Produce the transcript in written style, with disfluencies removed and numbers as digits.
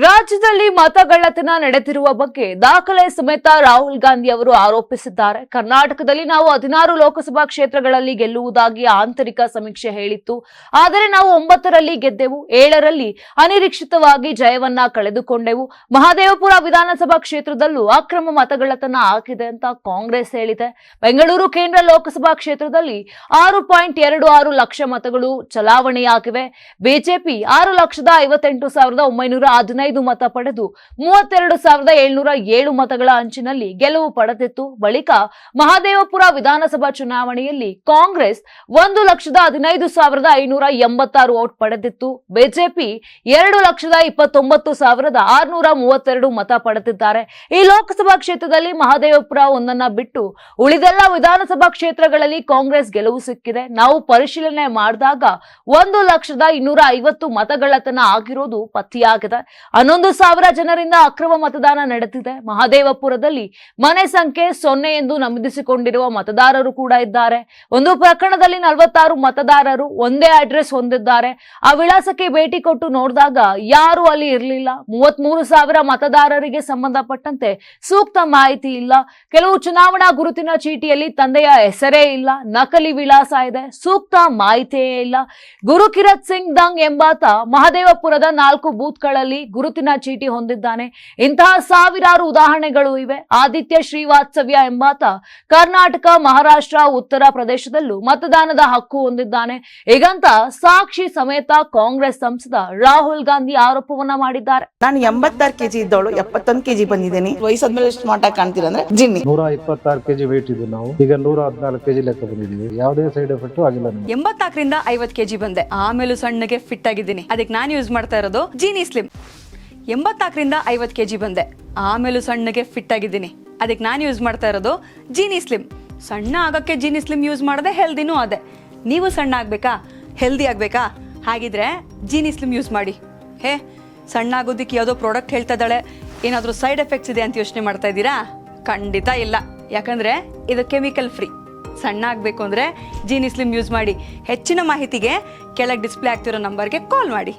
ರಾಜ್ಯದಲ್ಲಿ ಮತಗಳ್ಳತನ ನಡೆದಿರುವ ಬಗ್ಗೆ ದಾಖಲೆ ಸಮೇತ ರಾಹುಲ್ ಗಾಂಧಿ ಅವರು ಆರೋಪಿಸಿದ್ದಾರೆ. ಕರ್ನಾಟಕದಲ್ಲಿ ನಾವು 16 ಲೋಕಸಭಾ ಕ್ಷೇತ್ರಗಳಲ್ಲಿ ಗೆಲ್ಲುವುದಾಗಿ ಆಂತರಿಕ ಸಮೀಕ್ಷೆ ಹೇಳಿತ್ತು. ಆದರೆ ನಾವು 9ರಲ್ಲಿ ಗೆದ್ದೆವು, 7ರಲ್ಲಿ ಅನಿರೀಕ್ಷಿತವಾಗಿ ಜಯವನ್ನ ಕಳೆದುಕೊಂಡೆವು. ಮಹದೇವಪುರ ವಿಧಾನಸಭಾ ಕ್ಷೇತ್ರದಲ್ಲೂ ಅಕ್ರಮ ಮತಗಳ್ಳತನ ಆಗಿದೆ ಅಂತ ಕಾಂಗ್ರೆಸ್ ಹೇಳಿದೆ. ಬೆಂಗಳೂರು ಕೇಂದ್ರ ಲೋಕಸಭಾ ಕ್ಷೇತ್ರದಲ್ಲಿ 6.26 ಲಕ್ಷ ಮತಗಳು ಚಲಾವಣೆಯಾಗಿವೆ. ಬಿಜೆಪಿ 6,58,915 ಮತ ಪಡೆದು 32,707 ಮತಗಳ ಅಂಚಿನಲ್ಲಿ ಗೆಲುವು ಪಡೆದಿತ್ತು. ಬಳಿಕ ಮಹದೇವಪುರ ವಿಧಾನಸಭಾ ಚುನಾವಣೆಯಲ್ಲಿ ಕಾಂಗ್ರೆಸ್ 1,15,586 ವೋಟ್ ಪಡೆದಿತ್ತು. ಬಿಜೆಪಿ 2,29,632 ಮತ ಪಡೆದಿದ್ದಾರೆ. ಈ ಲೋಕಸಭಾ ಕ್ಷೇತ್ರದಲ್ಲಿ ಮಹದೇವಪುರ ಒಂದನ್ನ ಬಿಟ್ಟು ಉಳಿದೆಲ್ಲ ವಿಧಾನಸಭಾ ಕ್ಷೇತ್ರಗಳಲ್ಲಿ ಕಾಂಗ್ರೆಸ್ ಗೆಲುವು ಸಿಕ್ಕಿದೆ. ನಾವು ಪರಿಶೀಲನೆ ಮಾಡಿದಾಗ 1,250 ಮತಗಳ್ಳತನ ಆಗಿರೋದು ಪತ್ತೆಯಾಗಿದೆ. 11,000 ಜನರಿಂದ ಅಕ್ರಮ ಮತದಾನ ನಡೆದಿದೆ. ಮಹದೇವಪುರದಲ್ಲಿ ಮನೆ ಸಂಖ್ಯೆ 0 ಎಂದು ನಮೂದಿಸಿಕೊಂಡಿರುವ ಮತದಾರರು ಕೂಡ ಇದ್ದಾರೆ. ಒಂದು ಪ್ರಕರಣದಲ್ಲಿ 46 ಮತದಾರರು ಒಂದೇ ಅಡ್ರೆಸ್ ಹೊಂದಿದ್ದಾರೆ. ಆ ವಿಳಾಸಕ್ಕೆ ಭೇಟಿ ಕೊಟ್ಟು ನೋಡಿದಾಗ ಯಾರು ಅಲ್ಲಿ ಇರಲಿಲ್ಲ. 33,000 ಮತದಾರರಿಗೆ ಸಂಬಂಧಪಟ್ಟಂತೆ ಸೂಕ್ತ ಮಾಹಿತಿ ಇಲ್ಲ. ಕೆಲವು ಚುನಾವಣಾ ಗುರುತಿನ ಚೀಟಿಯಲ್ಲಿ ತಂದೆಯ ಹೆಸರೇ ಇಲ್ಲ, ನಕಲಿ ವಿಳಾಸ ಇದೆ, ಸೂಕ್ತ ಮಾಹಿತಿಯೇ ಇಲ್ಲ. ಗುರುಕಿರತ್ ಸಿಂಗ್ ದಂಗ್ ಎಂಬಾತ ಮಹದೇವಪುರದ 4 ಬೂತ್ಗಳಲ್ಲಿ ಗುರುತಿನ ಚೀಟಿ ಹೊಂದಿದ್ದಾನೆ. ಇಂತಹ ಸಾವಿರಾರು ಉದಾಹರಣೆಗಳು ಇವೆ. ಆದಿತ್ಯ ಶ್ರೀವಾತ್ಸವ್ಯ ಎಂಬಾತ ಕರ್ನಾಟಕ, ಮಹಾರಾಷ್ಟ್ರ, ಉತ್ತರ ಪ್ರದೇಶದಲ್ಲೂ ಮತದಾನದ ಹಕ್ಕು ಹೊಂದಿದ್ದಾನೆ. ಹೀಗಂತ ಸಾಕ್ಷಿ ಸಮೇತ ಕಾಂಗ್ರೆಸ್ ಸಂಸದ ರಾಹುಲ್ ಗಾಂಧಿ ಆರೋಪವನ್ನ ಮಾಡಿದ್ದಾರೆ. ನಾನು 86 ಕೆಜಿ ಇದ್ದವಳು 71 ಕೆಜಿ ಬಂದಿದ್ದೀನಿ. ವಯಸ್ಸಾದ್ಮೇಲೆ ಸ್ಮಾರ್ಟ್ ಆಗಿ ಕಾಣ್ತೀರಾ ಅಂದ್ರೆ ಜಿನ್ನಿ. 126 ಕೆಜಿ ವೇಟ್ ಇದ್ದು ನಾವು ಈಗ 114 ಕೆಜಿ ಲೆಕ್ಕ ಬಂದಿದ್ದೀವಿ. ಯಾವುದೇ ಸೈಡ್ ಎಫೆಕ್ಟ್ ಆಗಿಲ್ಲ. 84ರಿಂದ 50 ಕೆಜಿ ಬಂದೆ. ಆಮೇಲೆ ಸಣ್ಣಗೆ ಫಿಟ್ ಆಗಿದ್ದೀನಿ. ಅದಕ್ಕೆ ನಾನು ಯೂಸ್ ಮಾಡ್ತಾ ಇರೋದು ಜೀನಿ ಸ್ಲಿಮ್. 84ರಿಂದ 50 ಕೆಜಿ ಬಂದೆ. ಆಮೇಲೆ ಸಣ್ಣಗೆ ಫಿಟ್ ಆಗಿದ್ದೀನಿ. ಅದಕ್ಕೆ ನಾನು ಯೂಸ್ ಮಾಡ್ತಾ ಇರೋದು ಜೀನಿ ಸ್ಲಿಮ್. ಸಣ್ಣ ಆಗಕ್ಕೆ ಜೀನಿ ಸ್ಲಿಮ್ ಯೂಸ್ ಮಾಡದೆ ಹೆಲ್ದಿನೂ ಅದೇ. ನೀವು ಸಣ್ಣ ಆಗ್ಬೇಕಾ, ಹೆಲ್ದಿ ಆಗ್ಬೇಕಾ? ಹಾಗಿದ್ರೆ ಜೀನಿ ಸ್ಲಿಮ್ ಯೂಸ್ ಮಾಡಿ. ಸಣ್ಣ ಆಗೋದಕ್ಕೆ ಯಾವುದೋ ಪ್ರಾಡಕ್ಟ್ ಹೇಳ್ತಾ ಇದ್ದಾಳೆ, ಏನಾದರೂ ಸೈಡ್ ಎಫೆಕ್ಟ್ಸ್ ಇದೆ ಅಂತ ಯೋಚನೆ ಮಾಡ್ತಾ ಇದ್ದೀರಾ? ಖಂಡಿತ ಇಲ್ಲ. ಯಾಕಂದ್ರೆ ಇದು ಕೆಮಿಕಲ್ ಫ್ರೀ. ಸಣ್ಣ ಆಗಬೇಕು ಅಂದರೆ ಜೀನಿ ಸ್ಲಿಮ್ ಯೂಸ್ ಮಾಡಿ. ಹೆಚ್ಚಿನ ಮಾಹಿತಿಗೆ ಕೆಳಗೆ ಡಿಸ್ಪ್ಲೇ ಆಗ್ತಿರೋ ನಂಬರ್ಗೆ ಕಾಲ್ ಮಾಡಿ.